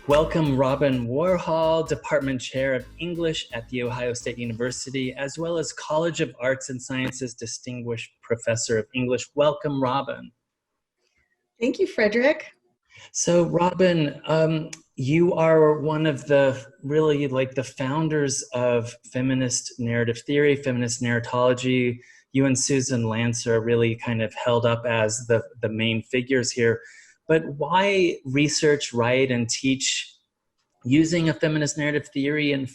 Welcome Robyn Warhol, Department Chair of English at The Ohio State University, as well as College of Arts and Sciences Distinguished Professor of English. Welcome, Robyn. Thank you, Frederick. So Robyn, you are one of the really the founders of feminist narrative theory, feminist narratology. You and Susan Lancer are really kind of held up as the main figures here. But why research, write, and teach using a feminist narrative theory and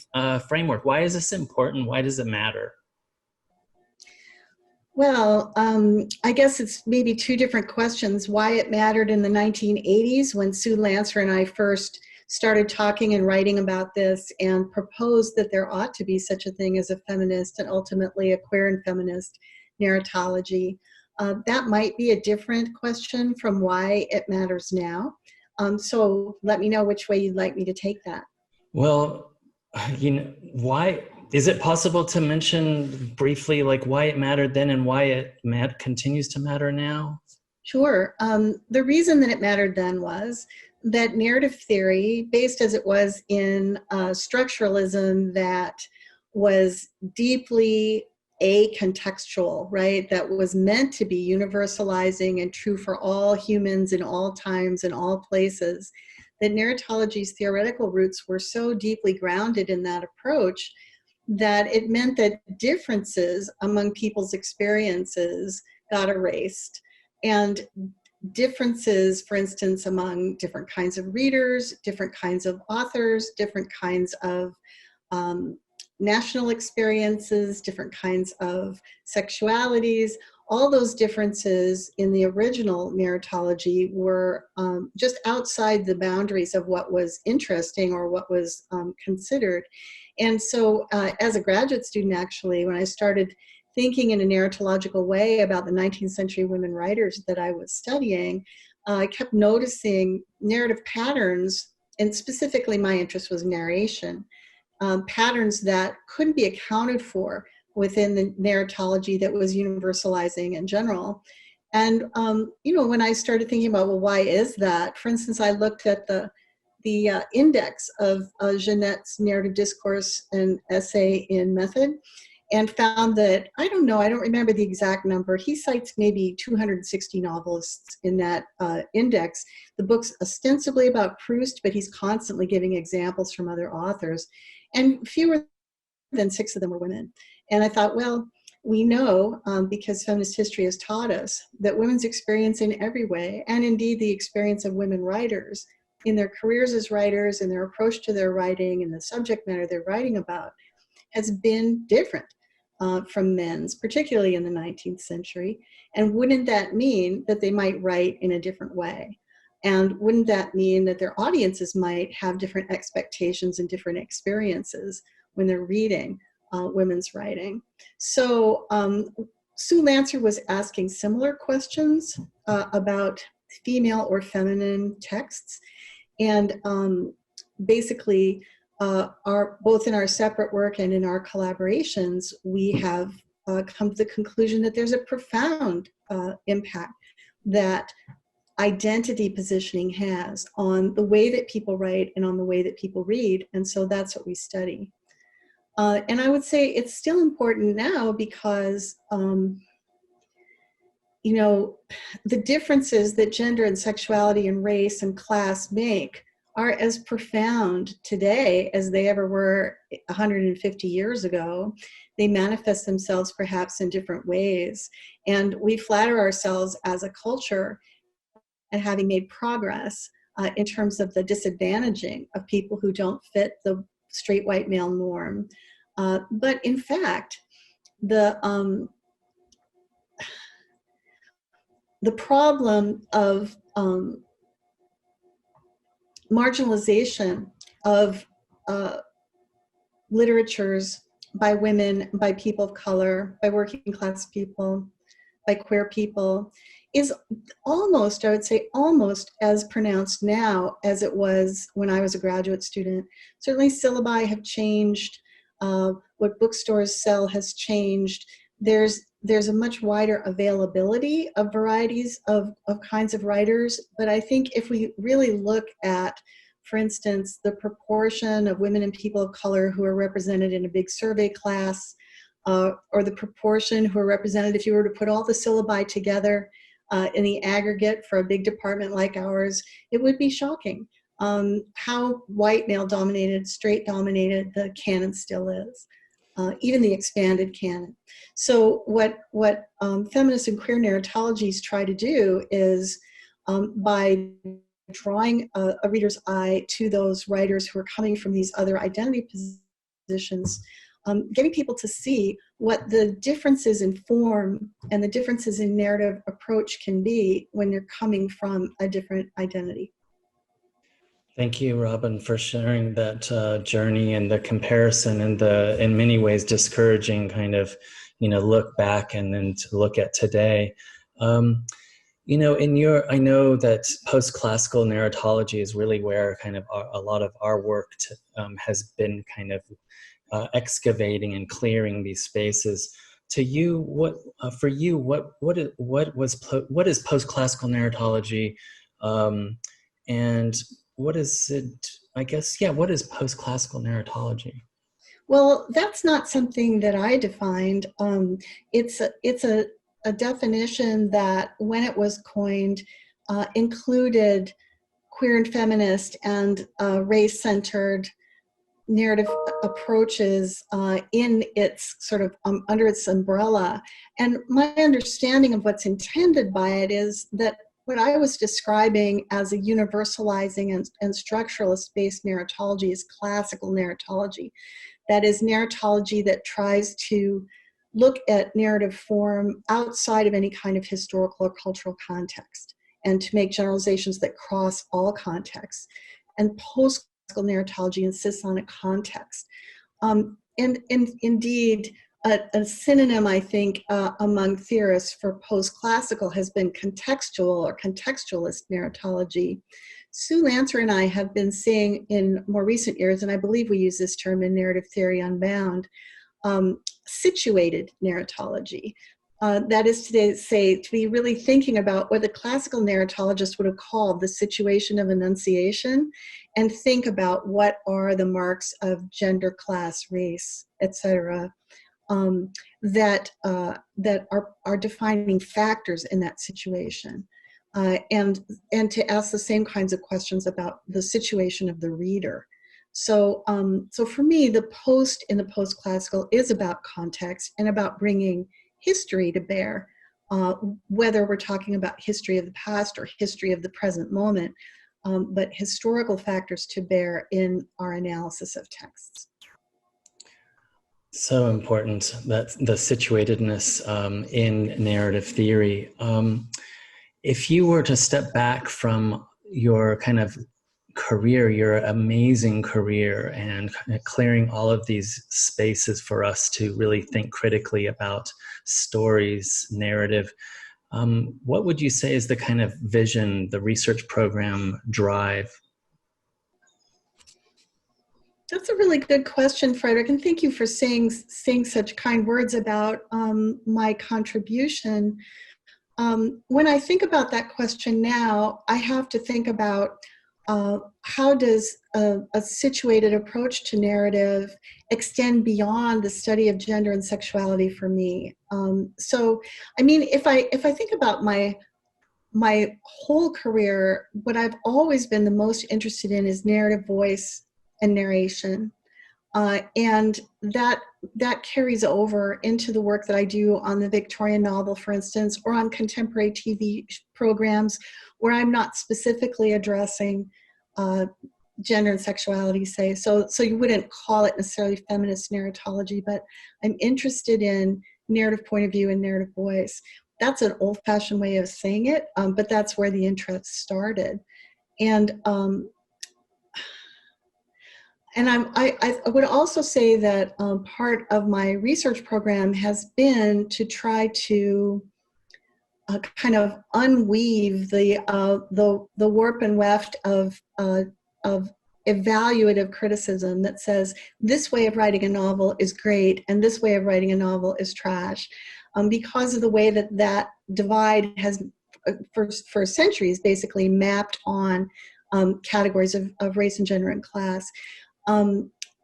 framework? Why is this important? Why does it matter? Well, I guess it's maybe two different questions. Why it mattered in the 1980s when Sue Lancer and I first started talking and writing about this and proposed that there ought to be such a thing as a feminist and ultimately a queer and feminist narratology. That might be a different question from why it matters now. So let me know which way you'd like me to take that. Well, why is it possible to mention briefly why it mattered then and why it continues to matter now? Sure. The reason that it mattered then was that narrative theory, based as it was in structuralism that was deeply acontextual, right? That was meant to be universalizing and true for all humans in all times and all places. That narratology's theoretical roots were so deeply grounded in that approach that it meant that differences among people's experiences got erased. And differences, for instance, among different kinds of readers, different kinds of authors, different kinds of national experiences, different kinds of sexualities, all those differences in the original narratology were just outside the boundaries of what was interesting or what was considered. And so as a graduate student, actually, when I started thinking in a narratological way about the 19th century women writers that I was studying, I kept noticing narrative patterns, and specifically my interest was narration, patterns that couldn't be accounted for within the narratology that was universalizing in general. And, when I started thinking about, well, why is that? For instance, I looked at the index of Jeanette's narrative discourse and essay in Method and found that, I don't remember the exact number. He cites maybe 260 novelists in that index. The book's ostensibly about Proust, but he's constantly giving examples from other authors. And fewer than 6 of them were women. And I thought, well, we know, because feminist history has taught us, that women's experience in every way, and indeed the experience of women writers in their careers as writers and their approach to their writing and the subject matter they're writing about, has been different from men's, particularly in the 19th century. And wouldn't that mean that they might write in a different way? And wouldn't that mean that their audiences might have different expectations and different experiences when they're reading women's writing? So Sue Lancer was asking similar questions about female or feminine texts. And basically, both in our separate work and in our collaborations, we have come to the conclusion that there's a profound impact that identity positioning has on the way that people write and on the way that people read. And so that's what we study. And I would say it's still important now because, the differences that gender and sexuality and race and class make are as profound today as they ever were 150 years ago. They manifest themselves perhaps in different ways. And we flatter ourselves as a culture and having made progress in terms of the disadvantaging of people who don't fit the straight white male norm. But in fact, the problem of marginalization of literatures by women, by people of color, by working class people, by queer people, is almost, I would say, almost as pronounced now as it was when I was a graduate student. Certainly syllabi have changed. What bookstores sell has changed. There's a much wider availability of varieties of kinds of writers. But I think if we really look at, for instance, the proportion of women and people of color who are represented in a big survey class, or the proportion who are represented if you were to put all the syllabi together in the aggregate for a big department like ours, it would be shocking how white male-dominated, straight-dominated the canon still is, even the expanded canon. So what feminist and queer narratologies try to do is by drawing a reader's eye to those writers who are coming from these other identity positions, getting people to see what the differences in form and the differences in narrative approach can be when you're coming from a different identity. Thank you, Robyn, for sharing that journey and the comparison and the, in many ways, discouraging kind of, look back and then to look at today. I know that post-classical narratology is really where kind of a lot of our work has been kind of excavating and clearing these spaces. To you, what is post-classical narratology, and what is it? I guess, yeah. What is post-classical narratology? Well, that's not something that I defined. It's a definition that, when it was coined, included queer and feminist and race-centered narrative approaches in its sort of under its umbrella. And my understanding of what's intended by it is that what I was describing as a universalizing and structuralist-based narratology is classical narratology. That is narratology that tries to look at narrative form outside of any kind of historical or cultural context, and to make generalizations that cross all contexts. And post-classical narratology insists on a context. And indeed, a synonym, I think, among theorists for post-classical has been contextual or contextualist narratology. Sue Lancer and I have been seeing in more recent years, and I believe we use this term in Narrative Theory Unbound, situated narratology. That is to say, to be really thinking about what the classical narratologist would have called the situation of enunciation, and think about what are the marks of gender, class, race, etc., that are defining factors in that situation, and to ask the same kinds of questions about the situation of the reader. So for me, the post in the post-classical is about context and about bringing history to bear, whether we're talking about history of the past or history of the present moment, but historical factors to bear in our analysis of texts. So important, that the situatedness in narrative theory. If you were to step back from your kind of career, your amazing career, and kind of clearing all of these spaces for us to really think critically about stories, narrative, what would you say is the kind of vision, the research program drive? That's a really good question, Frederick, and thank you for saying such kind words about my contribution. When I think about that question now, I have to think about how does a situated approach to narrative extend beyond the study of gender and sexuality for me. So, I mean, if I think about my whole career, what I've always been the most interested in is narrative voice and narration. And that carries over into the work that I do on the Victorian novel, for instance, or on contemporary TV programs where I'm not specifically addressing gender and sexuality, say. So you wouldn't call it necessarily feminist narratology, but I'm interested in narrative point of view and narrative voice. That's an old-fashioned way of saying it, but that's where the interest started. And I would also say that part of my research program has been to try to kind of unweave the warp and weft of evaluative criticism that says this way of writing a novel is great and this way of writing a novel is trash, because of the way that divide has for centuries basically mapped on categories of race and gender and class.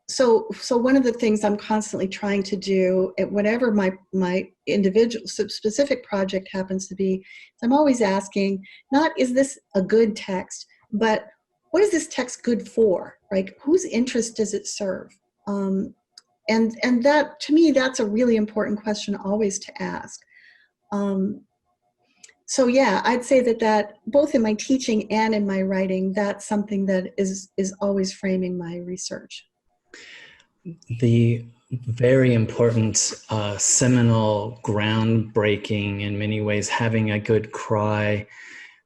So one of the things I'm constantly trying to do at whatever my individual specific project happens to be, is I'm always asking, not is this a good text, but what is this text good for? Right? Whose interest does it serve? And that, to me, that's a really important question always to ask. So yeah, I'd say that both in my teaching and in my writing, that's something that is always framing my research. The very important, seminal, groundbreaking, in many ways, having a good cry,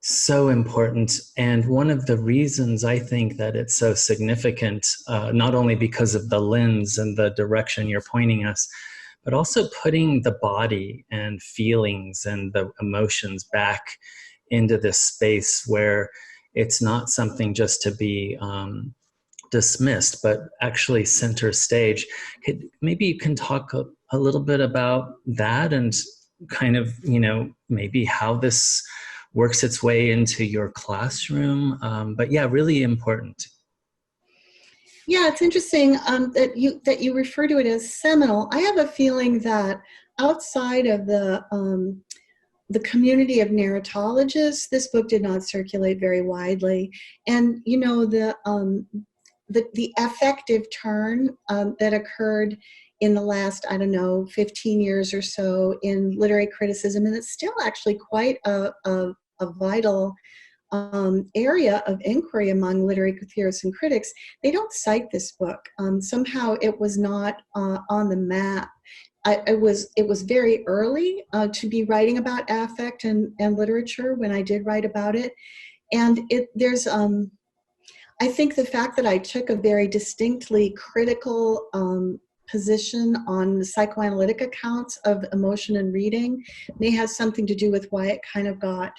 so important. And one of the reasons I think that it's so significant, not only because of the lens and the direction you're pointing us, but also putting the body and feelings and the emotions back into this space where it's not something just to be dismissed, but actually center stage. Maybe you can talk a little bit about that and kind of, maybe how this works its way into your classroom. But yeah, really important. Yeah, it's interesting that you refer to it as seminal. I have a feeling that outside of the community of narratologists, this book did not circulate very widely, and the affective turn that occurred in the last, I don't know, 15 years or so in literary criticism, and it's still actually quite a vital area of inquiry among literary theorists and critics. They don't cite this book. Somehow it was not on the map. It was very early to be writing about affect and literature when I did write about it. And there's I think the fact that I took a very distinctly critical position on the psychoanalytic accounts of emotion and reading may have something to do with why it kind of got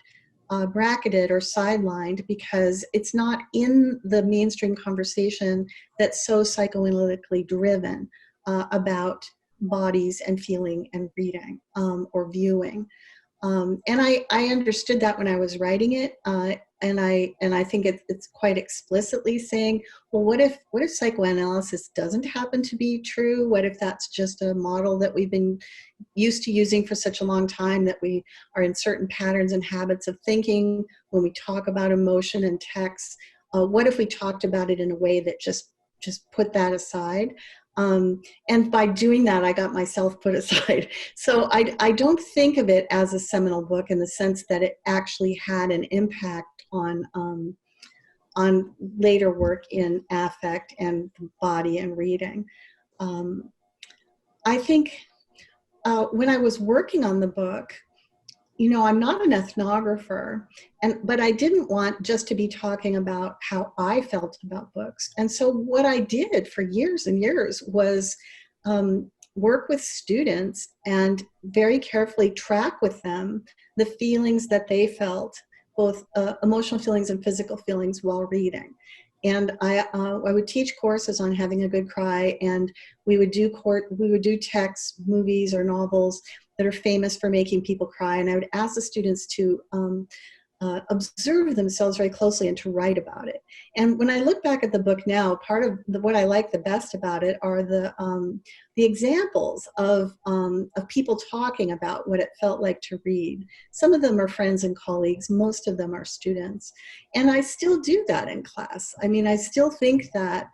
bracketed or sidelined, because it's not in the mainstream conversation that's so psychoanalytically driven about bodies and feeling and reading or viewing. And I understood that when I was writing it, and I think it's quite explicitly saying, well, what if psychoanalysis doesn't happen to be true? What if that's just a model that we've been used to using for such a long time, that we are in certain patterns and habits of thinking when we talk about emotion and text? What if we talked about it in a way that just put that aside? And by doing that, I got myself put aside. So I don't think of it as a seminal book in the sense that it actually had an impact on later work in affect and body and reading. I think when I was working on the book, I'm not an ethnographer, but I didn't want just to be talking about how I felt about books. And so what I did for years and years was work with students and very carefully track with them the feelings that they felt, both emotional feelings and physical feelings while reading. And I would teach courses on having a good cry, and we would do texts, movies, or novels that are famous for making people cry. And I would ask the students to observe themselves very closely and to write about it. And when I look back at the book now, part of what I like the best about it are the examples of people talking about what it felt like to read. Some of them are friends and colleagues. Most of them are students. And I still do that in class. I mean, I still think that,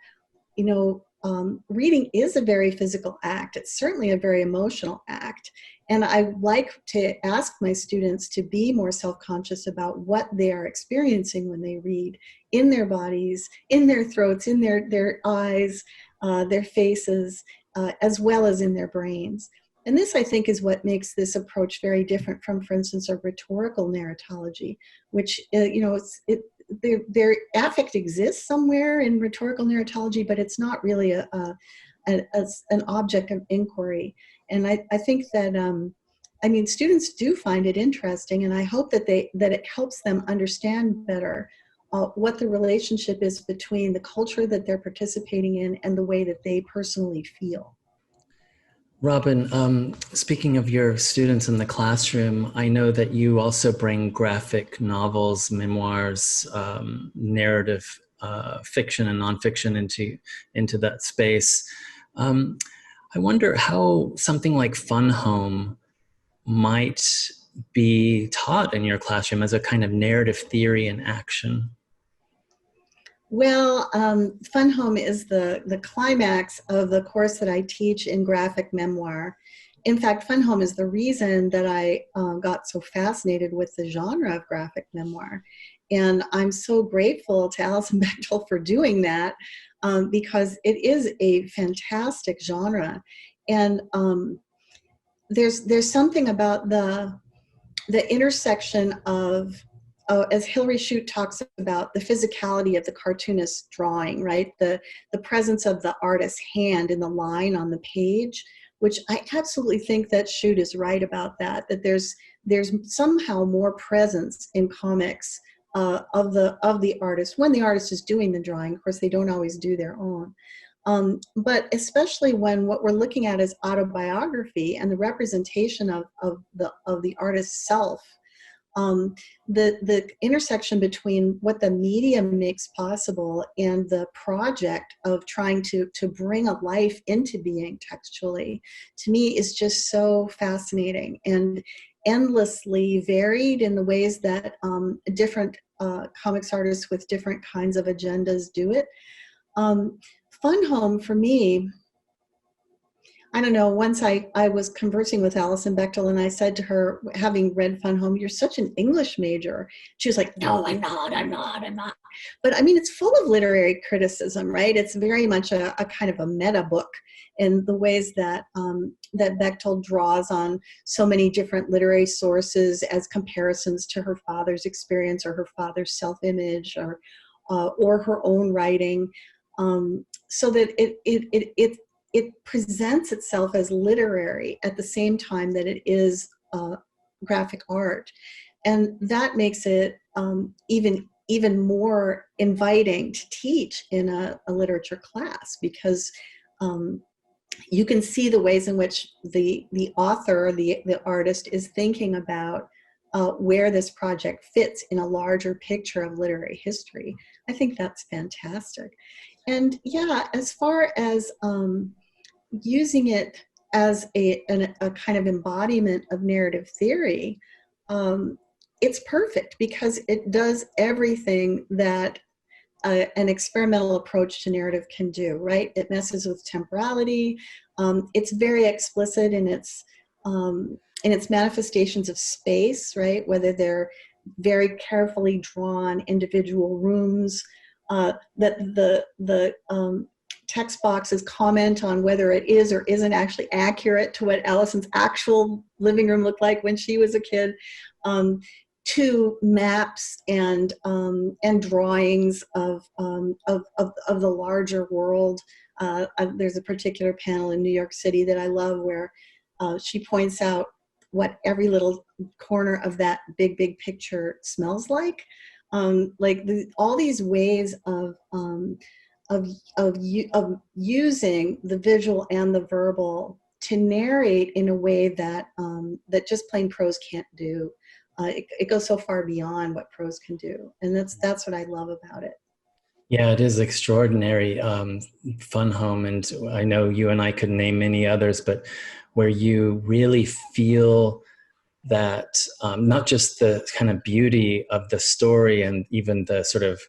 reading is a very physical act. It's certainly a very emotional act. And I like to ask my students to be more self-conscious about what they are experiencing when they read, in their bodies, in their throats, in their eyes, their faces, as well as in their brains. And this, I think, is what makes this approach very different from, for instance, a rhetorical narratology, which, their affect exists somewhere in rhetorical narratology, but it's not really an object of inquiry. And I think that, students do find it interesting, and I hope that it helps them understand better what the relationship is between the culture that they're participating in and the way that they personally feel. Robyn, speaking of your students in the classroom, I know that you also bring graphic novels, memoirs, narrative fiction and nonfiction into that space. Um, I wonder how something like Fun Home might be taught in your classroom as a kind of narrative theory in action. Well, Fun Home is the climax of the course that I teach in graphic memoir. In fact, Fun Home is the reason that I got so fascinated with the genre of graphic memoir. And I'm so grateful to Alison Bechtel for doing that, because it is a fantastic genre. And there's something about the intersection of, as Hilary Shute talks about, the physicality of the cartoonist drawing, right? The presence of the artist's hand in the line on the page, which I absolutely think that Shute is right about that there's somehow more presence in comics of the artist when the artist is doing the drawing. Of course, they don't always do their own. But especially when what we're looking at is autobiography and the representation of the artist's self, the intersection between what the medium makes possible and the project of trying to bring a life into being textually, to me is just so fascinating and endlessly varied in the ways that different comics artists with different kinds of agendas do it. Fun Home for me, I don't know, once I was conversing with Alison Bechtel and I said to her, having read Fun Home, "You're such an English major." She was like, "No, I'm not. But I mean, it's full of literary criticism, right? It's very much a kind of a meta book in the ways that, that Bechtel draws on so many different literary sources as comparisons to her father's experience or her father's self-image or her own writing. So that it presents itself as literary at the same time that it is graphic art, and that makes it even more inviting to teach in a literature class, because you can see the ways in which the author, the artist, is thinking about where this project fits in a larger picture of literary history. I think that's fantastic. And yeah, as far as using it as a kind of embodiment of narrative theory, it's perfect because it does everything that an experimental approach to narrative can do, right? It messes with temporality. It's very explicit in its manifestations of space, right? Whether they're very carefully drawn individual rooms, that the text boxes comment on whether it is or isn't actually accurate to what Allison's actual living room looked like when she was a kid, to maps and drawings of the larger world. There's a particular panel in New York City that I love where she points out what every little corner of that big picture smells like. All these ways of using the visual and the verbal to narrate in a way that that just plain prose can't do. It goes so far beyond what prose can do, and that's what I love about it. Yeah, it is extraordinary. Fun Home, and I know you and I could name many others, but where you really feel that not just the kind of beauty of the story and even the sort of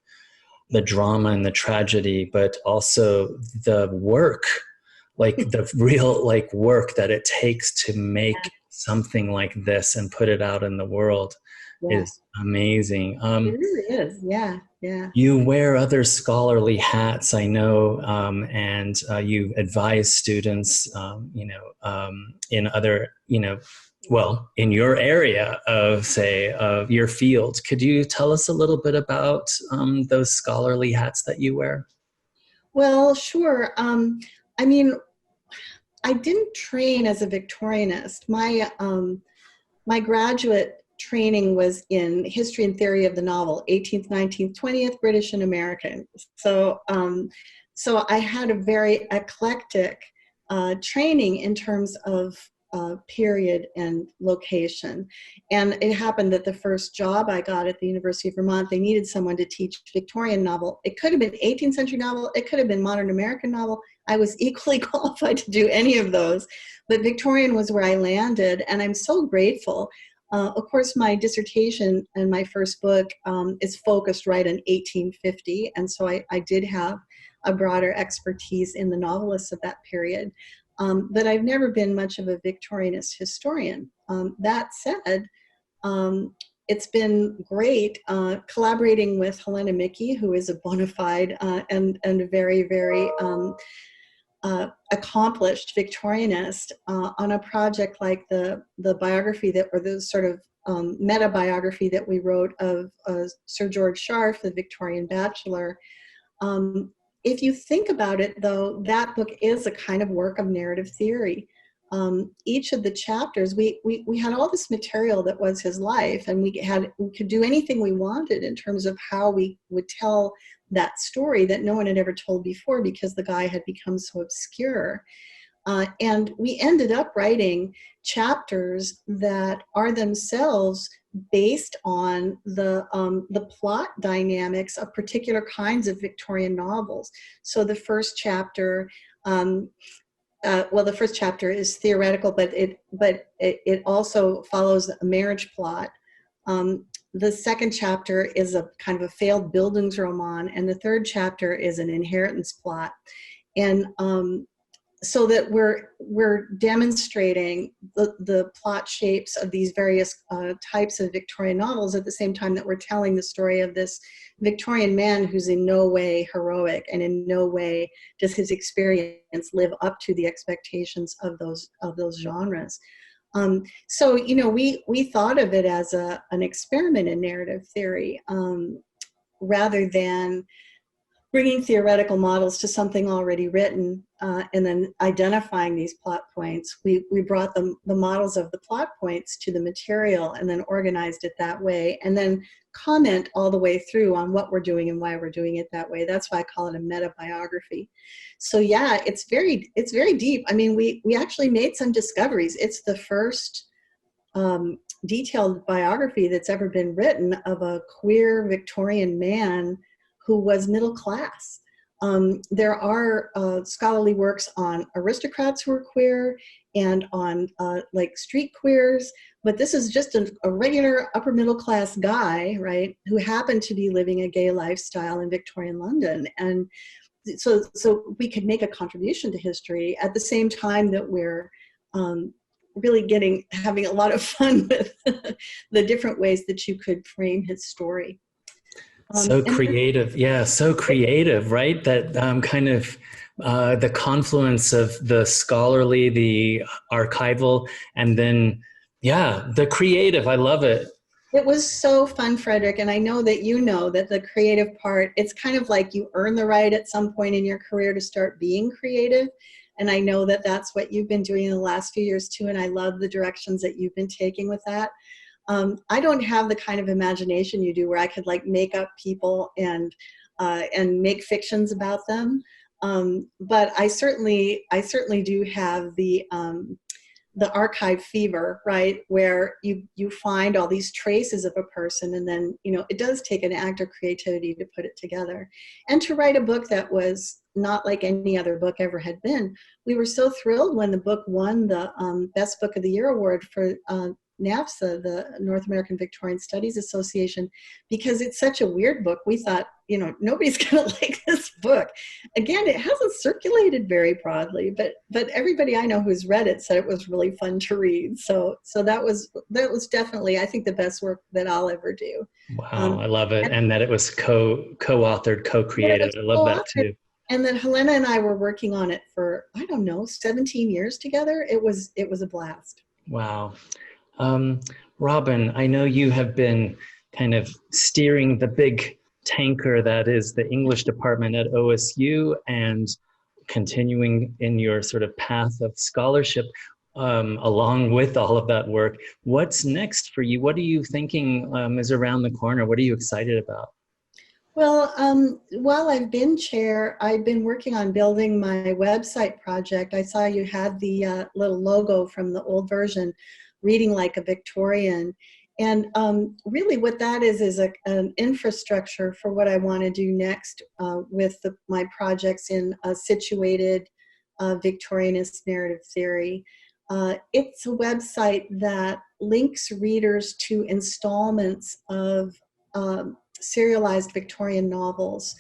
the drama and the tragedy, but also the work, like the real like work that it takes to make something like this and put it out in the world Yeah, is amazing. it really is. Yeah, yeah. You wear other scholarly hats, I know, and you advise students, in other, well, in your area of, say, of your field. Could you tell us a little bit about those scholarly hats that you wear? Well, sure. I mean, I didn't train as a Victorianist. My graduate training was in history and theory of the novel, 18th, 19th, 20th, British and American. So I had a very eclectic training in terms of period and location. And it happened that the first job I got at the University of Vermont, they needed someone to teach Victorian novel. It could have been 18th century novel, it could have been modern American novel. I was equally qualified to do any of those, but Victorian was where I landed, and I'm so grateful. Of course, my dissertation and my first book is focused right on 1850, and so I did have a broader expertise in the novelists of that period. But I've never been much of a Victorianist historian. That said, it's been great collaborating with Helena Mickey, who is a bona fide and a very, very accomplished Victorianist on a project like the biography that, or the sort of meta biography that we wrote of Sir George Scharf, the Victorian bachelor. If you think about it, though, that book is a kind of work of narrative theory. Each of the chapters, we had all this material that was his life, and we could do anything we wanted in terms of how we would tell that story that no one had ever told before, because the guy had become so obscure. And we ended up writing chapters that are themselves based on the plot dynamics of particular kinds of Victorian novels. So the first chapter, well, the first chapter is theoretical, but it also follows a marriage plot. The second chapter is a kind of a failed Bildungsroman, and the third chapter is an inheritance plot. And so that we're demonstrating the plot shapes of these various types of Victorian novels at the same time that we're telling the story of this Victorian man who's in no way heroic, and in no way does his experience live up to the expectations of those genres. So, you know, we thought of it as an experiment in narrative theory rather than bringing theoretical models to something already written and then identifying these plot points. We brought the models of the plot points to the material and then organized it that way, and then comment all the way through on what we're doing and why we're doing it that way. That's why I call it a meta biography. So yeah, it's very deep. I mean, we actually made some discoveries. It's the first detailed biography that's ever been written of a queer Victorian man who was middle class. There are scholarly works on aristocrats who are queer and on like street queers, but this is just a regular upper middle class guy, right, who happened to be living a gay lifestyle in Victorian London. And so we could make a contribution to history at the same time that we're really having a lot of fun with the different ways that you could frame his story. So creative. Yeah, so creative, right? That kind of the confluence of the scholarly, the archival, and then, yeah, the creative. I love it. It was so fun, Frederick. And I know that you know that the creative part, it's kind of like you earn the right at some point in your career to start being creative. And I know that that's what you've been doing in the last few years too. And I love the directions that you've been taking with that. I don't have the kind of imagination you do where I could like make up people and make fictions about them. But I certainly do have the archive fever, right? Where you find all these traces of a person, and then, you know, it does take an act of creativity to put it together. And to write a book that was not like any other book ever had been. We were so thrilled when the book won the Best Book of the Year award for NAVSA, the North American Victorian Studies Association, because it's such a weird book. We thought, you know, nobody's going to like this book. Again, it hasn't circulated very broadly, but everybody I know who's read it said it was really fun to read. So that was definitely, I think, the best work that I'll ever do. Wow, I love it, and that it was co-authored, co-created. I love that too. And then Helena and I were working on it for, I don't know, 17 years together. It was a blast. Wow. Robyn, I know you have been kind of steering the big tanker that is the English department at OSU and continuing in your sort of path of scholarship along with all of that work. What's next for you? What are you thinking is around the corner? What are you excited about? Well, while I've been chair, I've been working on building my website project. I saw you had the little logo from the old version, Reading Like a Victorian. And really what that is an infrastructure for what I want to do next with my projects in situated Victorianist narrative theory. It's a website that links readers to installments of serialized Victorian novels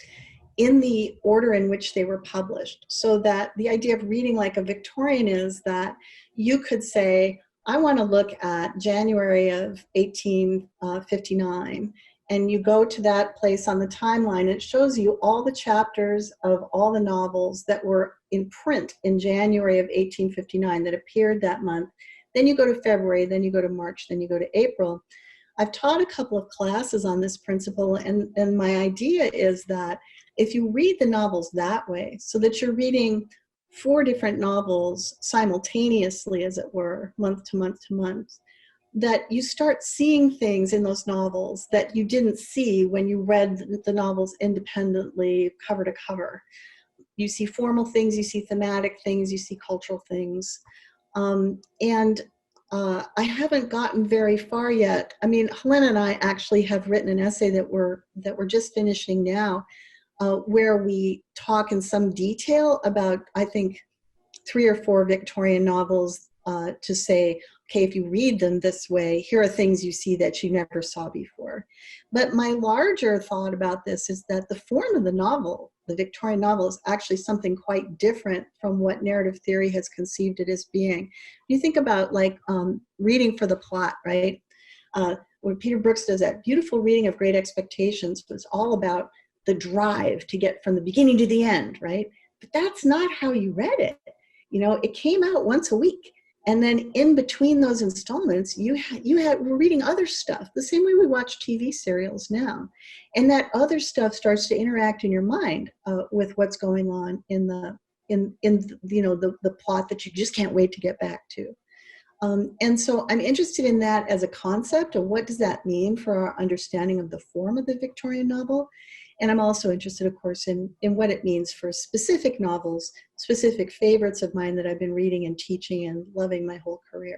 in the order in which they were published. So that the idea of reading like a Victorian is that you could say, I want to look at January of 1859, and you go to that place on the timeline. It shows you all the chapters of all the novels that were in print in January of 1859 that appeared that month. Then you go to February, then you go to March, then you go to April. I've taught a couple of classes on this principle, and my idea is that if you read the novels that way, so that you're reading 4 different novels simultaneously, as it were, month to month to month, that you start seeing things in those novels that you didn't see when you read the novels independently, cover to cover. You see formal things, you see thematic things, you see cultural things. I haven't gotten very far yet. I mean, Helena and I actually have written an essay that we're just finishing now, where we talk in some detail about, I think, 3 or 4 Victorian novels to say, okay, if you read them this way, here are things you see that you never saw before. But my larger thought about this is that the form of the novel, the Victorian novel, is actually something quite different from what narrative theory has conceived it as being. You think about like reading for the plot, right? When Peter Brooks does that beautiful reading of Great Expectations, it's all about the drive to get from the beginning to the end, right? But that's not how you read it. You know, it came out once a week. And then in between those installments, we're reading other stuff, the same way we watch TV serials now. And that other stuff starts to interact in your mind with what's going on in the plot that you just can't wait to get back to. And so I'm interested in that as a concept of what does that mean for our understanding of the form of the Victorian novel. And I'm also interested, of course, in what it means for specific novels, specific favorites of mine that I've been reading and teaching and loving my whole career.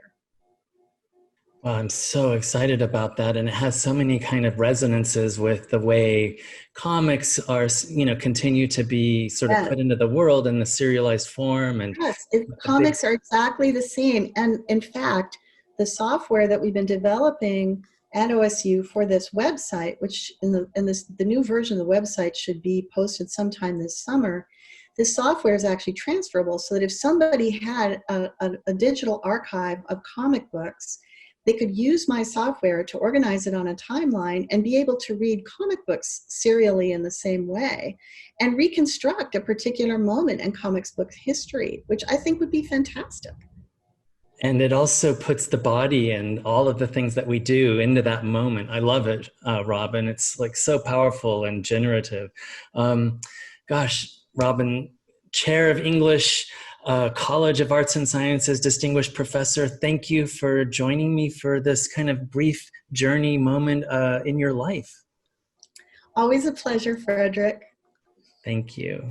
Well, I'm so excited about that. And it has so many kind of resonances with the way comics are, continue to be sort of put into the world in the serialized form. And yes, comics are exactly the same. And in fact, the software that we've been developing at OSU for this website, which the new version of the website should be posted sometime this summer, this software is actually transferable so that if somebody had a digital archive of comic books, they could use my software to organize it on a timeline and be able to read comic books serially in the same way and reconstruct a particular moment in comics book history, which I think would be fantastic. And it also puts the body and all of the things that we do into that moment. I love it, Robyn. It's like so powerful and generative. Gosh, Robyn, Chair of English, College of Arts and Sciences, Distinguished Professor, thank you for joining me for this kind of brief journey moment in your life. Always a pleasure, Frederick. Thank you.